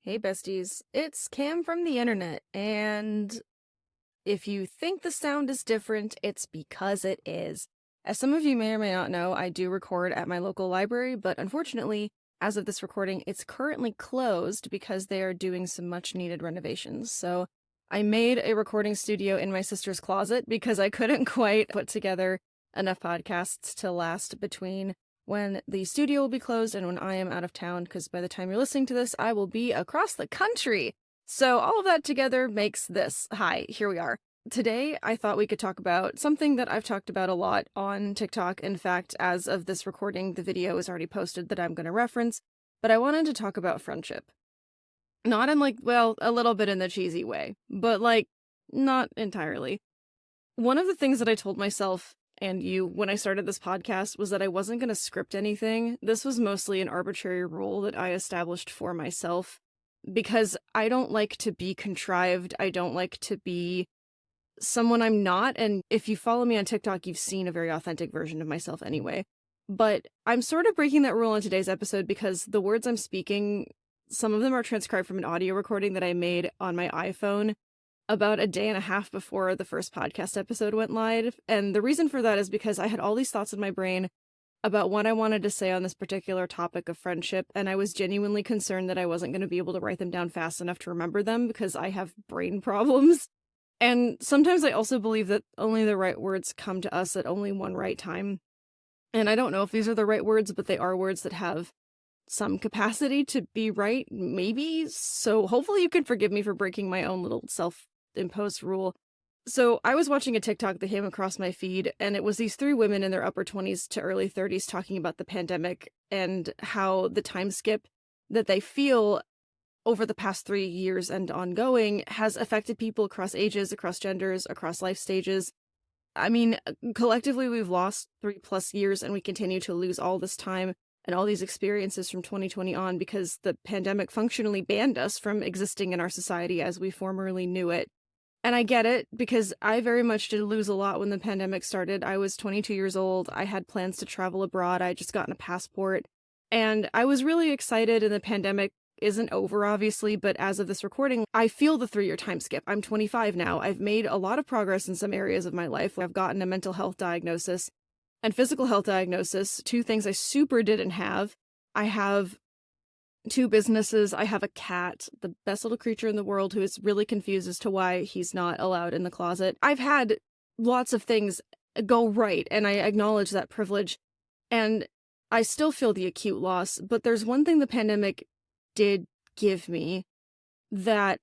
Hey besties, it's Cam from the internet, and if you think the sound is different, it's because it is. As some of you may or may not know, I do record at my local library, but unfortunately, as of this recording, it's currently closed because they are doing some much needed renovations. So I made a recording studio in my sister's closet because I couldn't quite put together enough podcasts to last between when the studio will be closed and when I am out of town, because by the time you're listening to this, I will be across the country. So all of that together makes this. Hi, here we are. Today, I thought we could talk about something that I've talked about a lot on TikTok. In fact, as of this recording, the video is already posted that I'm going to reference, but I wanted to talk about friendship. Not in a little bit in the cheesy way, but not entirely. One of the things that I told myself and you when I started this podcast was that I wasn't going to script anything. This was mostly an arbitrary rule that I established for myself because I don't like to be contrived. I don't like to be someone I'm not. And if you follow me on TikTok, you've seen a very authentic version of myself anyway. But I'm sort of breaking that rule in today's episode because the words I'm speaking, some of them are transcribed from an audio recording that I made on my iPhone about a day and a half before the first podcast episode went live. And the reason for that is because I had all these thoughts in my brain about what I wanted to say on this particular topic of friendship, and I was genuinely concerned that I wasn't going to be able to write them down fast enough to remember them because I have brain problems. And sometimes I also believe that only the right words come to us at only one right time. And I don't know if these are the right words, but they are words that have some capacity to be right, maybe. So hopefully you can forgive me for breaking my own little self-imposed rule. So I was watching a TikTok that came across my feed, and it was these three women in their upper 20s to early 30s talking about the pandemic and how the time skip that they feel over the past 3 years and ongoing has affected people across ages, across genders, across life stages. I mean, collectively, we've lost 3+ years, and we continue to lose all this time and all these experiences from 2020 on because the pandemic functionally banned us from existing in our society as we formerly knew it. And I get it, because I very much did lose a lot when the pandemic started. I was 22 years old. I had plans to travel abroad. I had just gotten a passport. And I was really excited, and the pandemic isn't over, obviously, but as of this recording, I feel the 3-year time skip. I'm 25 now. I've made a lot of progress in some areas of my life. I've gotten a mental health diagnosis and physical health diagnosis, two things I super didn't have. I have 2 businesses. I have a cat, the best little creature in the world, who is really confused as to why he's not allowed in the closet. I've had lots of things go right, and I acknowledge that privilege, and I still feel the acute loss, but there's one thing the pandemic did give me that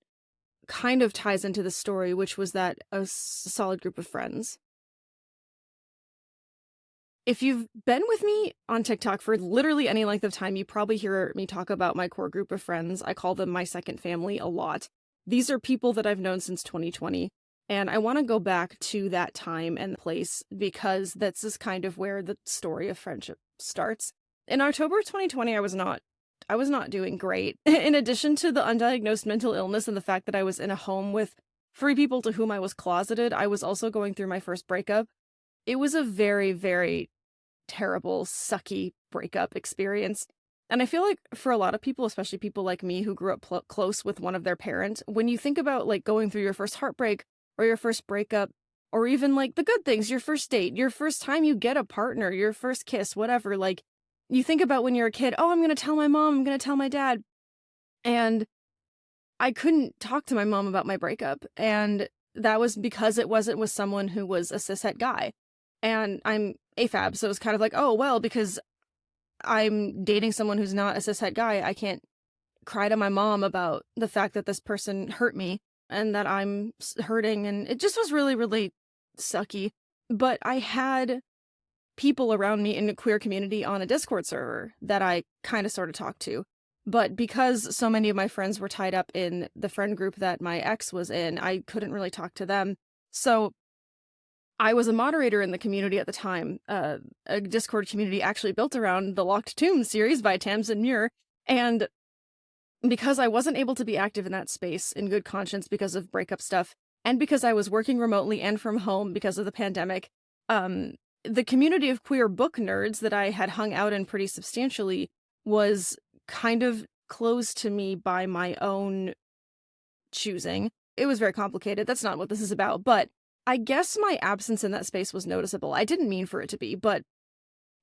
kind of ties into the story, which was that a solid group of friends. If you've been with me on TikTok for literally any length of time, you probably hear me talk about my core group of friends. I call them my second family a lot. These are people that I've known since 2020, and I want to go back to that time and place because that's just kind of where the story of friendship starts. In October 2020, I was not doing great. In addition to the undiagnosed mental illness and the fact that I was in a home with 3 people to whom I was closeted, I was also going through my first breakup. It was a very, very terrible, sucky breakup experience. And I feel like for a lot of people, especially people like me who grew up close with one of their parents, when you think about going through your first heartbreak or your first breakup, or even the good things, your first date, your first time you get a partner, your first kiss, whatever, you think about when you're a kid, oh, I'm going to tell my mom, I'm going to tell my dad. And I couldn't talk to my mom about my breakup. And that was because it wasn't with someone who was a cishet guy. And I'm AFAB, so it's kind of oh, well, because I'm dating someone who's not a cishet guy, I can't cry to my mom about the fact that this person hurt me and that I'm hurting, and it just was really, really sucky. But I had people around me in the queer community on a Discord server that I kind of sort of talked to. But because so many of my friends were tied up in the friend group that my ex was in, I couldn't really talk to them. So I was a moderator in the community at the time, a Discord community actually built around the Locked Tomb series by Tamsin Muir, and because I wasn't able to be active in that space in good conscience because of breakup stuff, and because I was working remotely and from home because of the pandemic, the community of queer book nerds that I had hung out in pretty substantially was kind of closed to me by my own choosing. It was very complicated. That's not what this is about, but I guess my absence in that space was noticeable. I didn't mean for it to be, but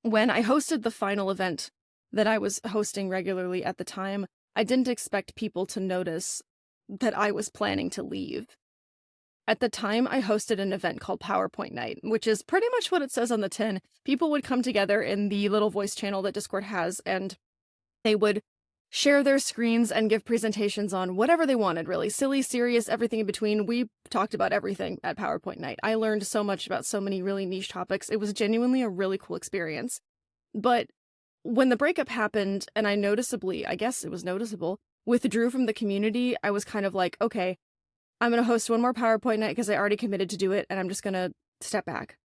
when I hosted the final event that I was hosting regularly at the time, I didn't expect people to notice that I was planning to leave. At the time, I hosted an event called PowerPoint Night, which is pretty much what it says on the tin. People would come together in the little voice channel that Discord has, and they would share their screens and give presentations on whatever they wanted, really. Silly, serious, everything in between. We talked about everything at PowerPoint Night. I learned so much about so many really niche topics. It was genuinely a really cool experience. But when the breakup happened, and I noticeably, I guess it was noticeable, withdrew from the community, I was kind of like, okay, I'm going to host one more PowerPoint night because I already committed to do it, and I'm just going to step back.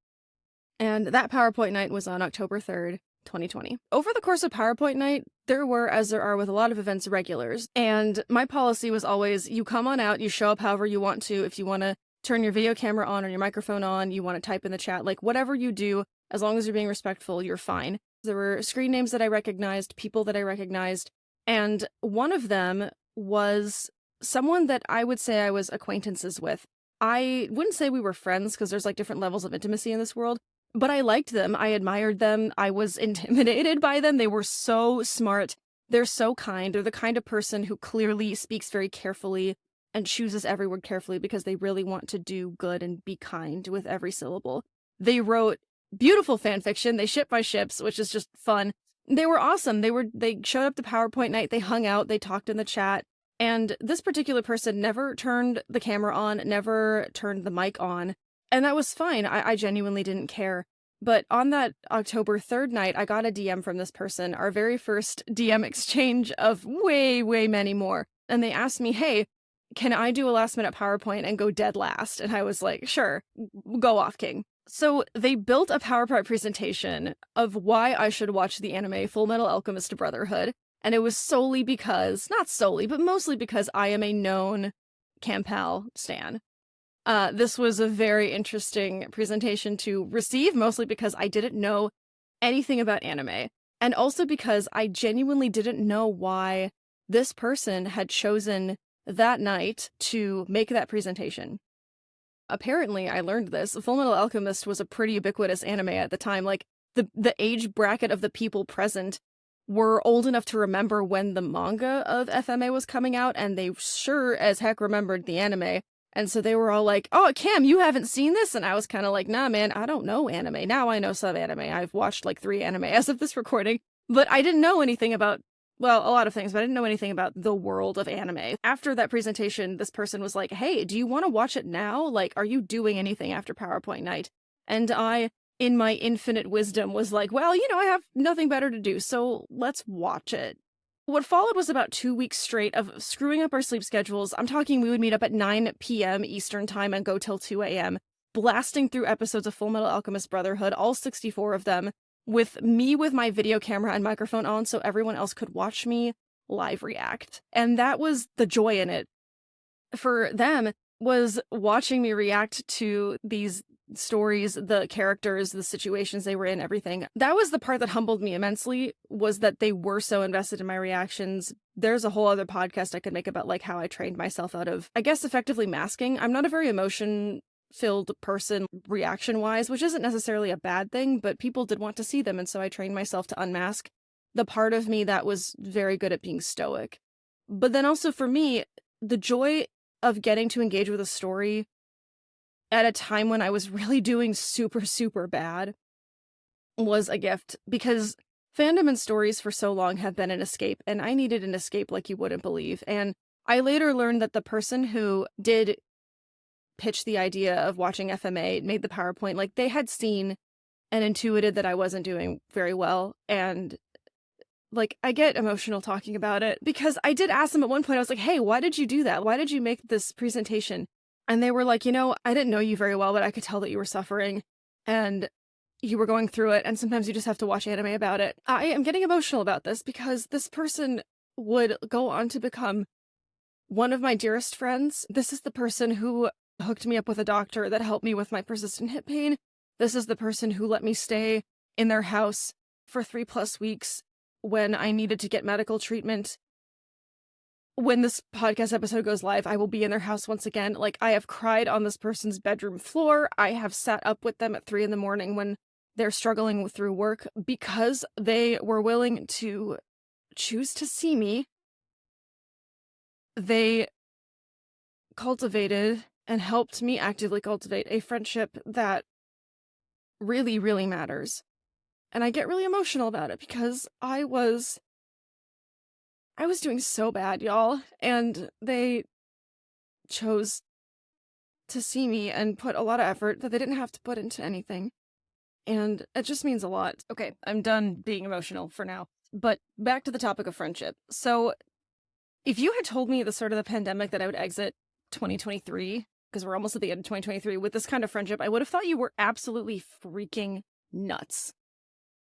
And that PowerPoint night was on October 3rd, 2020. Over the course of PowerPoint night, there were, as there are with a lot of events, regulars. And my policy was always, you come on out, you show up however you want to. If you want to turn your video camera on or your microphone on, you want to type in the chat, like whatever you do, as long as you're being respectful, you're fine. There were screen names that I recognized, people that I recognized, and one of them was someone that I would say I was acquaintances with. I wouldn't say we were friends because there's like different levels of intimacy in this world, but I liked them. I admired them. I was intimidated by them. They were so smart. They're so kind. They're the kind of person who clearly speaks very carefully and chooses every word carefully because they really want to do good and be kind with every syllable. They wrote beautiful fan fiction. They ship my ships, which is just fun. They were awesome. They showed up to PowerPoint night. They hung out. They talked in the chat. And this particular person never turned the camera on, never turned the mic on. And that was fine. I genuinely didn't care. But on that October 3rd night, I got a DM from this person, our very first DM exchange of way, way many more. And they asked me, hey, can I do a last minute PowerPoint and go dead last? And I was like, sure, go off, King. So they built a PowerPoint presentation of why I should watch the anime Full Metal Alchemist Brotherhood. And it was solely because, not solely, but mostly because I am a known Campal stan. This was a very interesting presentation to receive, mostly because I didn't know anything about anime. And also because I genuinely didn't know why this person had chosen that night to make that presentation. Apparently, I learned this. Full Metal Alchemist was a pretty ubiquitous anime at the time. Like, the age bracket of the people present were old enough to remember when the manga of FMA was coming out, and they sure as heck remembered the anime. And so they were all like, oh, Cam, you haven't seen this? And I was kind of like, nah, man, I don't know anime. Now I know some anime. I've watched like 3 anime as of this recording. But I didn't know anything about, well, a lot of things, but I didn't know anything about the world of anime. After that presentation, this person was like, hey, do you want to watch it now? Like, are you doing anything after PowerPoint night? And I, in my infinite wisdom, was like, well, you know, I have nothing better to do, so let's watch it. What followed was about 2 weeks straight of screwing up our sleep schedules. I'm talking we would meet up at 9 p.m. Eastern time and go till 2 a.m., blasting through episodes of Full Metal Alchemist Brotherhood, all 64 of them, with me with my video camera and microphone on so everyone else could watch me live react. And that was the joy in it. For them, was watching me react to these stories, the characters, the situations they were in, everything. That was the part that humbled me immensely, was that they were so invested in my reactions. There's a whole other podcast I could make about like how I trained myself out of, I guess, effectively masking. I'm not a very emotion-filled person reaction-wise, which isn't necessarily a bad thing, but people did want to see them, and so I trained myself to unmask the part of me that was very good at being stoic. But then also for me, the joy of getting to engage with a story at a time when I was really doing super, super bad was a gift, because fandom and stories for so long have been an escape, and I needed an escape like you wouldn't believe. And I later learned that the person who did pitch the idea of watching FMA, made the PowerPoint, like they had seen and intuited that I wasn't doing very well, and like, I get emotional talking about it, because I did ask them at one point, I was like, hey, why did you do that? Why did you make this presentation? And they were like, you know, I didn't know you very well, but I could tell that you were suffering and you were going through it, and sometimes you just have to watch anime about it. I am getting emotional about this because this person would go on to become one of my dearest friends. This is the person who hooked me up with a doctor that helped me with my persistent hip pain. This is the person who let me stay in their house for 3+ weeks when I needed to get medical treatment. when this podcast episode goes live, I will be in their house once again. Like, I have cried on this person's bedroom floor. I have sat up with them at 3 in the morning when they're struggling through work because they were willing to choose to see me. They cultivated and helped me actively cultivate a friendship that really, really matters. And I get really emotional about it because I was doing so bad, y'all, and they chose to see me and put a lot of effort that they didn't have to put into anything. And it just means a lot. Okay, I'm done being emotional for now. But back to the topic of friendship. So, if you had told me at the start of the pandemic that I would exit 2023, because we're almost at the end of 2023, with this kind of friendship, I would have thought you were absolutely freaking nuts.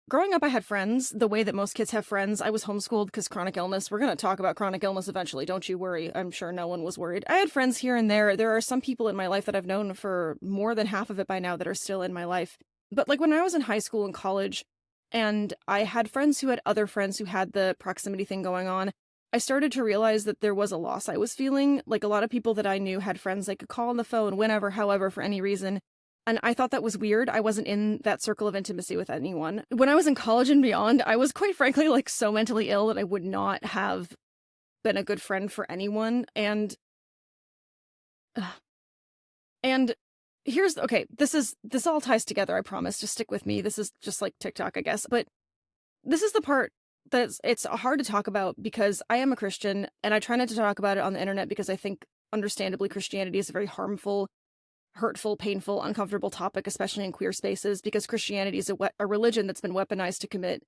Growing up, I had friends the way that most kids have friends. I was homeschooled because chronic illness. We're going to talk about chronic illness eventually. Don't you worry. I'm sure no one was worried. I had friends here and there. There are some people in my life that I've known for more than half of it by now that are still in my life. But like when I was in high school and college, and I had friends who had other friends who had the proximity thing going on, I started to realize that there was a loss I was feeling. Like a lot of people that I knew had friends they could call on the phone whenever, however, for any reason. And I thought that was weird. I wasn't in that circle of intimacy with anyone. When I was in college and beyond, I was quite frankly like so mentally ill that I would not have been a good friend for anyone. And here's, okay, this all ties together, I promise. Just stick with me. This is just like TikTok, I guess. But this is the part it's hard to talk about because I am a Christian and I try not to talk about it on the internet because I think understandably Christianity is a very harmful, hurtful, painful, uncomfortable topic, especially in queer spaces, because Christianity is a religion that's been weaponized to commit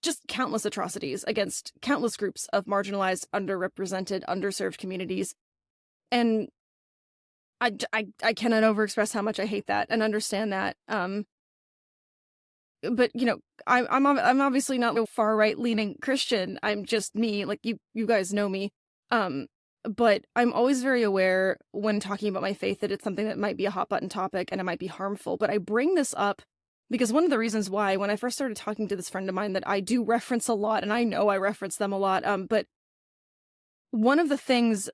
just countless atrocities against countless groups of marginalized, underrepresented, underserved communities. And I cannot overexpress how much I hate that and understand that. But you know, I'm obviously not a far right leaning Christian. I'm just me. Like you guys know me. But I'm always very aware when talking about my faith that it's something that might be a hot button topic and it might be harmful. But I bring this up because one of the reasons why, when I first started talking to this friend of mine that I do reference a lot, and I know I reference them a lot, but one of the things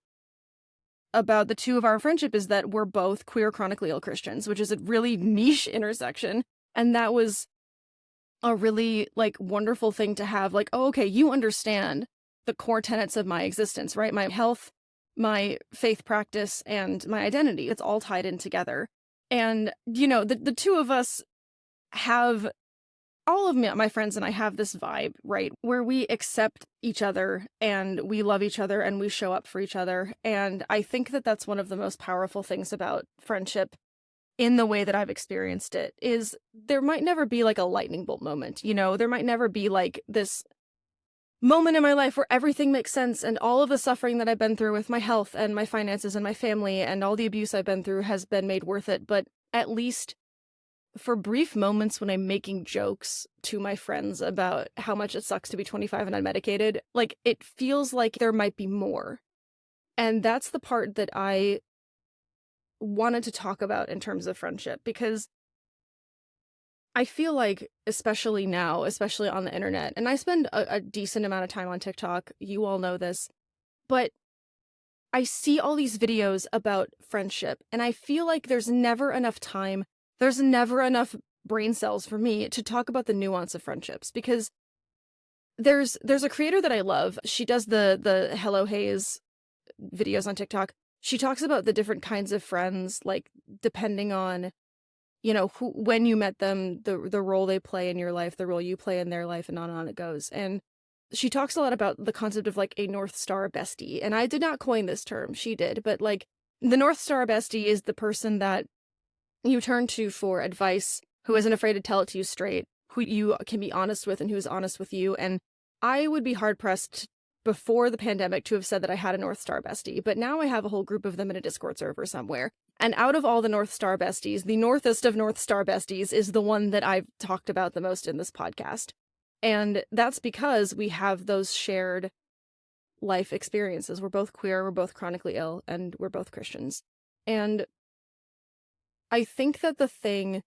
about the two of our friendship is that we're both queer chronically ill Christians, which is a really niche intersection. And that was a really like wonderful thing to have. Like, oh, okay, you understand the core tenets of my existence, right? My health, my faith practice, and my identity. It's all tied in together. And, you know, the two of us have, all of my friends and I have this vibe, right? Where we accept each other and we love each other and we show up for each other. And I think that that's one of the most powerful things about friendship in the way that I've experienced it, is there might never be like a lightning bolt moment, you know? There might never be like this moment in my life where everything makes sense and all of the suffering that I've been through with my health and my finances and my family and all the abuse I've been through has been made worth it. But at least for brief moments when I'm making jokes to my friends about how much it sucks to be 25 and unmedicated, like it feels like there might be more. And that's the part that I wanted to talk about in terms of friendship, because I feel like, especially now, especially on the internet, and I spend a decent amount of time on TikTok, you all know this, but I see all these videos about friendship, and I feel like there's never enough time, there's never enough brain cells for me to talk about the nuance of friendships, because there's a creator that I love. She does the Hello Haze videos on TikTok. She talks about the different kinds of friends, like depending on, you know, when you met them, the role they play in your life, the role you play in their life, and on it goes. And she talks a lot about the concept of like a North Star bestie. And I did not coin this term, she did, but like the North Star bestie is the person that you turn to for advice, who isn't afraid to tell it to you straight, who you can be honest with and who's honest with you. And I would be hard pressed before the pandemic to have said that I had a North Star bestie, but now I have a whole group of them in a Discord server somewhere. And out of all the North Star besties, the northest of North Star besties is the one that I've talked about the most in this podcast. And that's because we have those shared life experiences. We're both queer, we're both chronically ill, and we're both Christians. And I think that the thing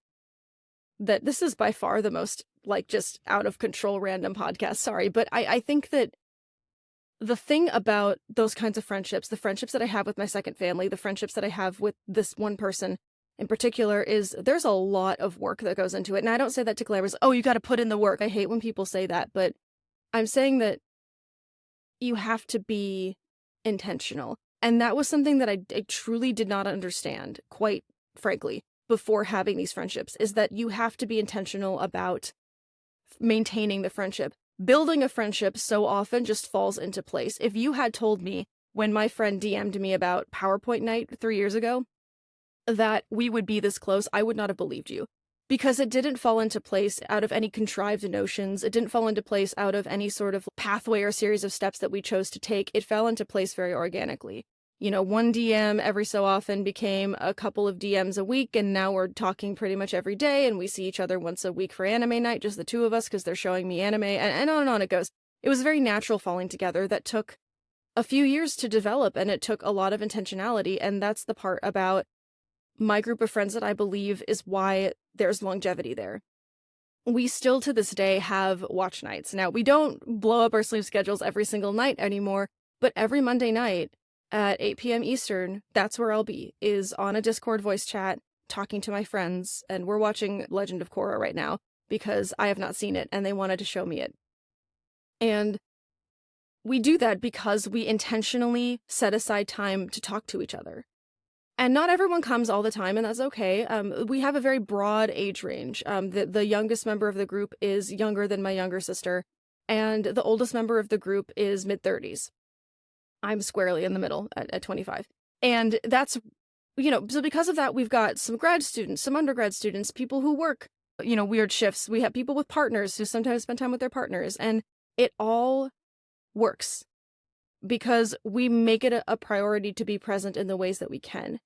that this is by far the most like just out of control random podcast, sorry, but I think that the thing about those kinds of friendships, the friendships that I have with my second family, the friendships that I have with this one person in particular, is there's a lot of work that goes into it. And I don't say that to glamorous, oh, you got to put in the work. I hate when people say that, but I'm saying that you have to be intentional. And that was something that I truly did not understand, quite frankly, before having these friendships, is that you have to be intentional about maintaining the friendship. Building a friendship so often just falls into place. If you had told me when my friend DM'd me about PowerPoint night 3 years ago that we would be this close, I would not have believed you. Because it didn't fall into place out of any contrived notions. It didn't fall into place out of any sort of pathway or series of steps that we chose to take. It fell into place very organically. You know, one DM every so often became a couple of DMs a week, and now we're talking pretty much every day, and we see each other once a week for anime night, just the two of us, because they're showing me anime, and on it goes. It was very natural falling together that took a few years to develop, and it took a lot of intentionality, and that's the part about my group of friends that I believe is why there's longevity there. We still to this day have watch nights. Now, we don't blow up our sleep schedules every single night anymore, but every Monday night at 8 p.m. Eastern, that's where I'll be, is on a Discord voice chat, talking to my friends, and we're watching Legend of Korra right now, because I have not seen it, and they wanted to show me it. And we do that because we intentionally set aside time to talk to each other. And not everyone comes all the time, and that's okay. We have a very broad age range. The youngest member of the group is younger than my younger sister, and the oldest member of the group is mid-30s. I'm squarely in the middle at 25. And that's, so because of that, we've got some grad students, some undergrad students, people who work, weird shifts. We have people with partners who sometimes spend time with their partners, and it all works because we make it a priority to be present in the ways that we can.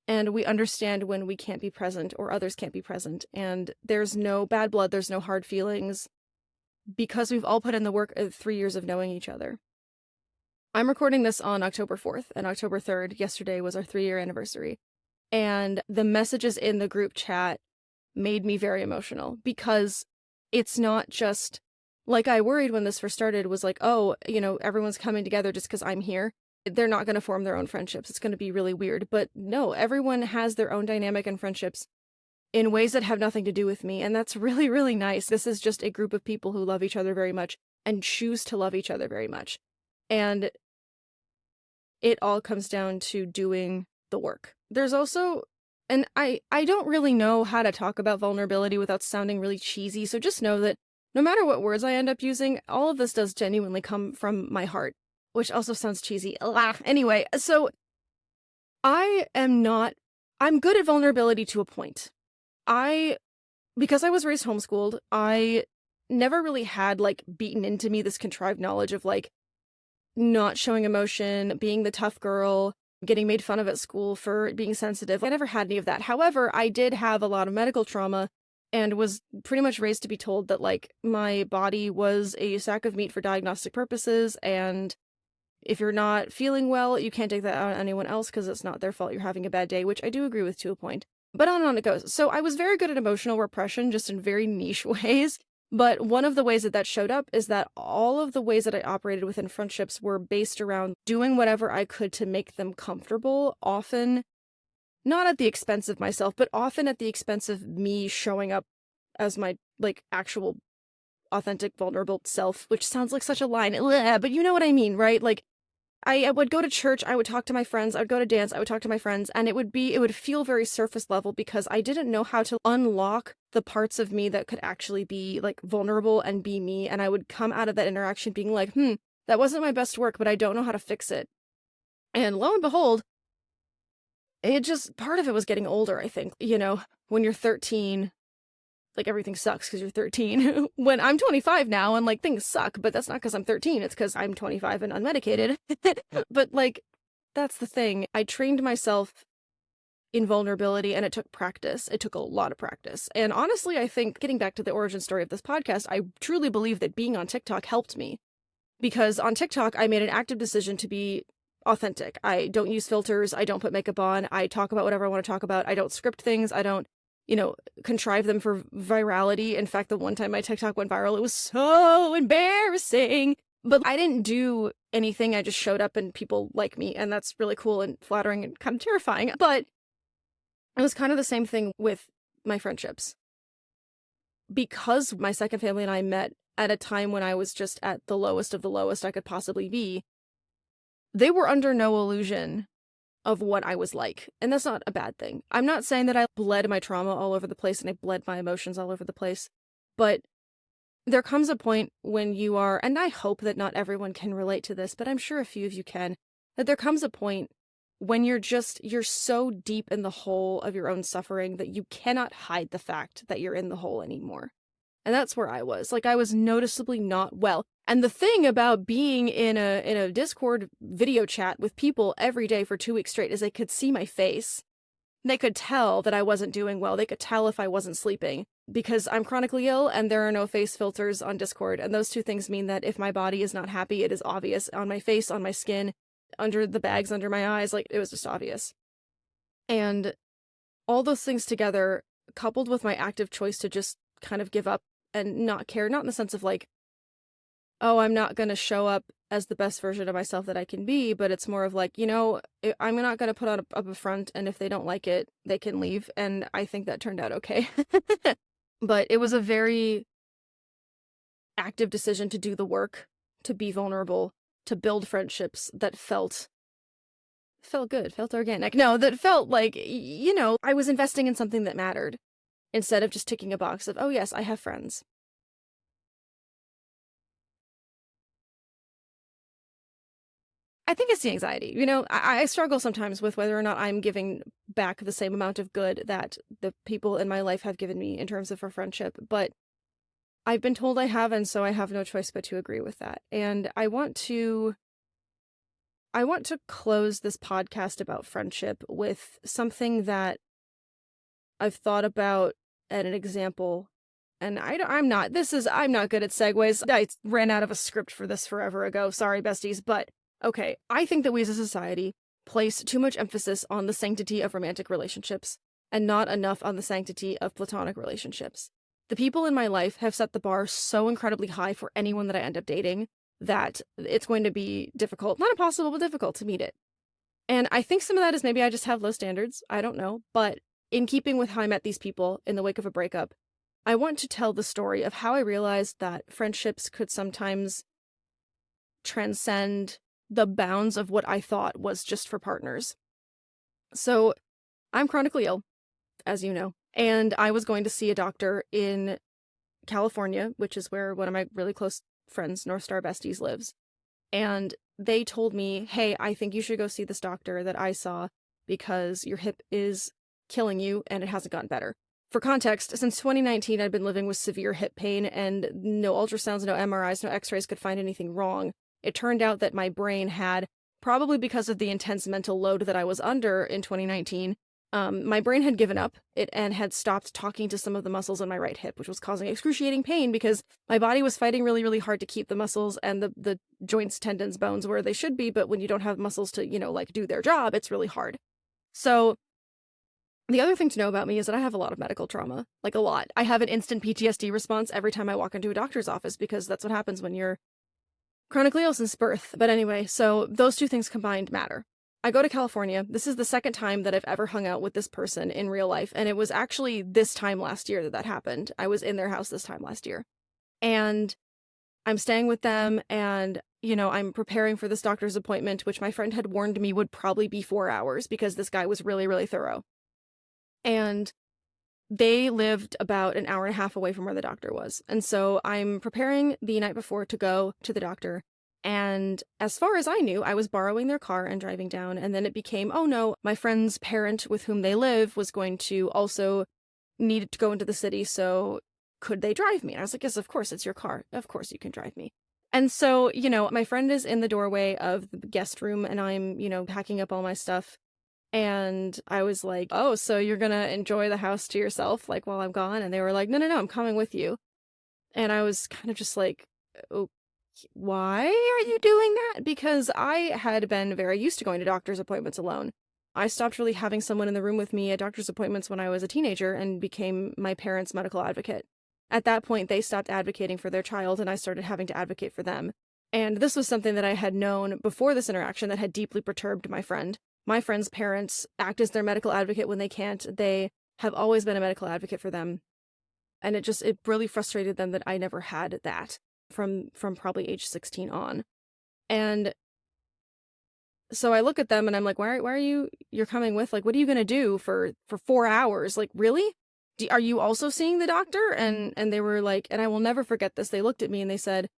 And we understand when we can't be present or others can't be present. And there's no bad blood, there's no hard feelings, because we've all put in the work of 3 years of knowing each other. I'm recording this on October 4th, and October 3rd, yesterday, was our 3-year anniversary. And the messages in the group chat made me very emotional, because it's not just, like I worried when this first started, was like, oh, everyone's coming together just because I'm here. They're not going to form their own friendships. It's going to be really weird. But no, everyone has their own dynamic and friendships in ways that have nothing to do with me. And that's really, really nice. This is just a group of people who love each other very much and choose to love each other very much. And it all comes down to doing the work. There's also, and I don't really know how to talk about vulnerability without sounding really cheesy. So just know that no matter what words I end up using, all of this does genuinely come from my heart. Which also sounds cheesy. Anyway, so I'm good at vulnerability to a point. Because I was raised homeschooled, I never really had, beaten into me this contrived knowledge of, not showing emotion, being the tough girl, getting made fun of at school for being sensitive. I never had any of that. However, I did have a lot of medical trauma and was pretty much raised to be told that, my body was a sack of meat for diagnostic purposes, and if you're not feeling well, you can't take that out on anyone else because it's not their fault you're having a bad day, which I do agree with to a point. But on and on it goes. So I was very good at emotional repression, just in very niche ways. But one of the ways that showed up is that all of the ways that I operated within friendships were based around doing whatever I could to make them comfortable, often not at the expense of myself, but often at the expense of me showing up as my, actual authentic, vulnerable self, which sounds like such a line, but you know what I mean, right? I would go to church, I would talk to my friends, I would go to dance, I would talk to my friends, and it would feel very surface level because I didn't know how to unlock the parts of me that could actually be, vulnerable and be me, and I would come out of that interaction being like, that wasn't my best work, but I don't know how to fix it. And lo and behold, part of it was getting older, I think. When you're 13, everything sucks because you're 13. When I'm 25 now and things suck, but that's not because I'm 13, it's because I'm 25 and unmedicated. But that's the thing. I trained myself in vulnerability and it took practice. It took a lot of practice. And honestly, I think, getting back to the origin story of this podcast, I truly believe that being on TikTok helped me. Because on TikTok, I made an active decision to be authentic. I don't use filters. I don't put makeup on. I talk about whatever I want to talk about. I don't script things. I don't contrive them for virality. In fact, the one time my TikTok went viral, it was so embarrassing. But I didn't do anything. I just showed up and people like me, and that's really cool and flattering and kind of terrifying. But it was kind of the same thing with my friendships. Because my second family and I met at a time when I was just at the lowest of the lowest I could possibly be, they were under no illusion of what I was like. And that's not a bad thing. I'm not saying that I bled my trauma all over the place and I bled my emotions all over the place, but there comes a point when you are, and I hope that not everyone can relate to this, but I'm sure a few of you can, that there comes a point when you're so deep in the hole of your own suffering that you cannot hide the fact that you're in the hole anymore. And that's where I was. Like, I was noticeably not well. And the thing about being in a Discord video chat with people every day for 2 weeks straight is they could see my face. They could tell that I wasn't doing well. They could tell if I wasn't sleeping because I'm chronically ill and there are no face filters on Discord. And those two things mean that if my body is not happy, it is obvious on my face, on my skin, under the bags, under my eyes. Like, it was just obvious. And all those things together, coupled with my active choice to just kind of give up and not care, not in the sense of like, oh, I'm not going to show up as the best version of myself that I can be, but it's more of like, I'm not going to put on up a front, and if they don't like it, they can leave, and I think that turned out okay. But it was a very active decision to do the work, to be vulnerable, to build friendships that felt good, felt organic. No, that felt like, I was investing in something that mattered, instead of just ticking a box of, oh yes, I have friends. I think it's the anxiety. I struggle sometimes with whether or not I'm giving back the same amount of good that the people in my life have given me in terms of a friendship, but I've been told I have, and so I have no choice but to agree with that. And I want to close this podcast about friendship with something that I've thought about at an example. And I'm not good at segues. I ran out of a script for this forever ago. Sorry, besties, but okay, I think that we as a society place too much emphasis on the sanctity of romantic relationships and not enough on the sanctity of platonic relationships. The people in my life have set the bar so incredibly high for anyone that I end up dating that it's going to be difficult, not impossible, but difficult to meet it. And I think some of that is maybe I just have low standards. I don't know. But in keeping with how I met these people in the wake of a breakup, I want to tell the story of how I realized that friendships could sometimes transcend the bounds of what I thought was just for partners. So I'm chronically ill, as you know, and I was going to see a doctor in California, which is where one of my really close friends, North Star besties, lives. And they told me, hey, I think you should go see this doctor that I saw because your hip is killing you and it hasn't gotten better. For context, since 2019, I'd been living with severe hip pain and no ultrasounds, no MRIs, no x-rays could find anything wrong. It turned out that my brain had, probably because of the intense mental load that I was under in 2019, my brain had given up and had stopped talking to some of the muscles in my right hip, which was causing excruciating pain because my body was fighting really, really hard to keep the muscles and the joints, tendons, bones where they should be, but when you don't have muscles to, do their job, it's really hard. So the other thing to know about me is that I have a lot of medical trauma, like a lot. I have an instant PTSD response every time I walk into a doctor's office because that's what happens when you're chronically ill since birth. But anyway, so those two things combined matter. I go to California. This is the second time that I've ever hung out with this person in real life, and it was actually this time last year that happened. I was in their house this time last year. And I'm staying with them, and, I'm preparing for this doctor's appointment, which my friend had warned me would probably be 4 hours because this guy was really, really thorough. And they lived about an hour and a half away from where the doctor was. And so I'm preparing the night before to go to the doctor. And as far as I knew, I was borrowing their car and driving down. And then it became, oh no, my friend's parent with whom they live was going to also need to go into the city. So could they drive me? And I was like, yes, of course, it's your car. Of course you can drive me. And so, my friend is in the doorway of the guest room and I'm, packing up all my stuff. And I was like, oh, so you're going to enjoy the house to yourself, like, while I'm gone? And they were like, no, I'm coming with you. And I was kind of just like, oh, why are you doing that? Because I had been very used to going to doctor's appointments alone. I stopped really having someone in the room with me at doctor's appointments when I was a teenager and became my parents' medical advocate. At that point, they stopped advocating for their child and I started having to advocate for them. And this was something that I had known before this interaction that had deeply perturbed my friend. My friend's parents act as their medical advocate when they can't. They have always been a medical advocate for them. And it really frustrated them that I never had that from probably age 16 on. And so I look at them and I'm like, why are you're coming with, like, what are you going to do for 4 hours? Like, really? Are you also seeing the doctor? And they were like, and I will never forget this. They looked at me and they said,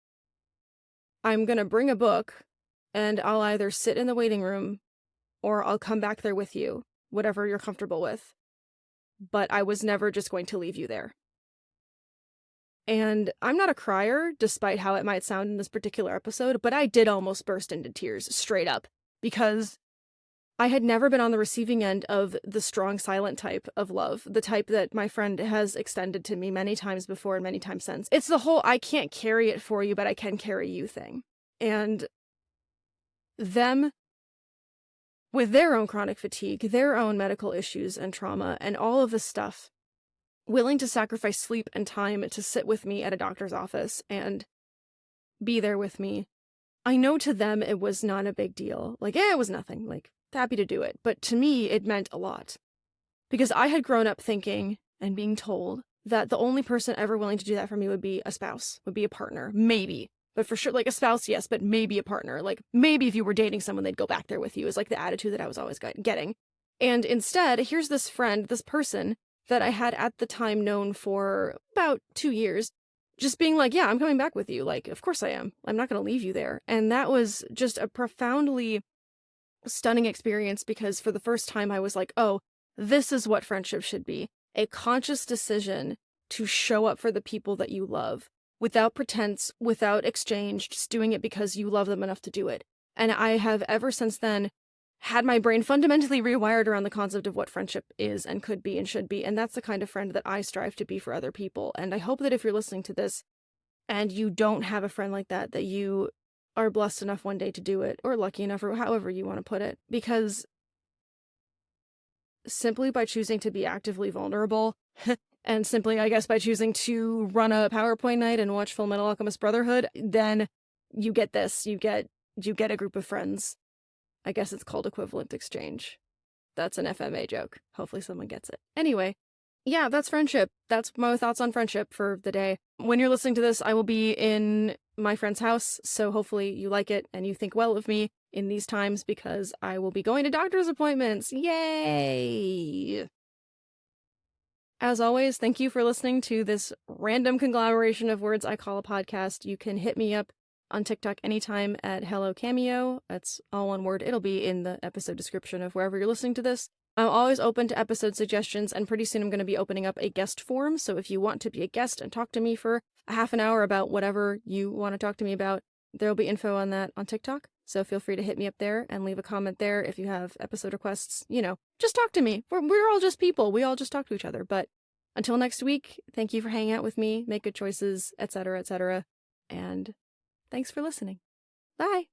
I'm going to bring a book and I'll either sit in the waiting room or I'll come back there with you, whatever you're comfortable with. But I was never just going to leave you there. And I'm not a crier, despite how it might sound in this particular episode, but I did almost burst into tears, straight up, because I had never been on the receiving end of the strong silent type of love, the type that my friend has extended to me many times before and many times since. It's the whole I can't carry it for you, but I can carry you thing. And them, with their own chronic fatigue, their own medical issues and trauma, and all of this stuff, willing to sacrifice sleep and time to sit with me at a doctor's office and be there with me. I know to them it was not a big deal. Like, it was nothing. Like, happy to do it. But to me, it meant a lot. Because I had grown up thinking and being told that the only person ever willing to do that for me would be a spouse, would be a partner. Maybe. But for sure, like a spouse, yes, but maybe a partner. Like, maybe if you were dating someone, they'd go back there with you, is like the attitude that I was always getting. And instead, here's this friend, this person that I had at the time known for about 2 years, just being like, yeah, I'm coming back with you. Like, of course I am. I'm not going to leave you there. And that was just a profoundly stunning experience, because for the first time I was like, oh, this is what friendship should be. A conscious decision to show up for the people that you love without pretense, without exchange, just doing it because you love them enough to do it. And I have ever since then had my brain fundamentally rewired around the concept of what friendship is and could be and should be. And that's the kind of friend that I strive to be for other people. And I hope that if you're listening to this and you don't have a friend like that, that you are blessed enough one day to do it, or lucky enough, or however you want to put it. Because simply by choosing to be actively vulnerable, and simply, I guess, by choosing to run a PowerPoint night and watch Full Metal Alchemist Brotherhood, then you get this. You get a group of friends. I guess it's called equivalent exchange. That's an FMA joke. Hopefully someone gets it. Anyway, yeah, that's friendship. That's my thoughts on friendship for the day. When you're listening to this, I will be in my friend's house, so hopefully you like it and you think well of me in these times, because I will be going to doctor's appointments. Yay! As always, thank you for listening to this random conglomeration of words I call a podcast. You can hit me up on TikTok anytime at Hello Cameo. That's all one word. It'll be in the episode description of wherever you're listening to this. I'm always open to episode suggestions, and pretty soon I'm going to be opening up a guest forum, so if you want to be a guest and talk to me for a half an hour about whatever you want to talk to me about, there'll be info on that on TikTok, so feel free to hit me up there and leave a comment there if you have episode requests. You know, just talk to me. We're all just people. We all just talk to each other. But until next week, thank you for hanging out with me, make good choices, etc., etc., and thanks for listening. Bye!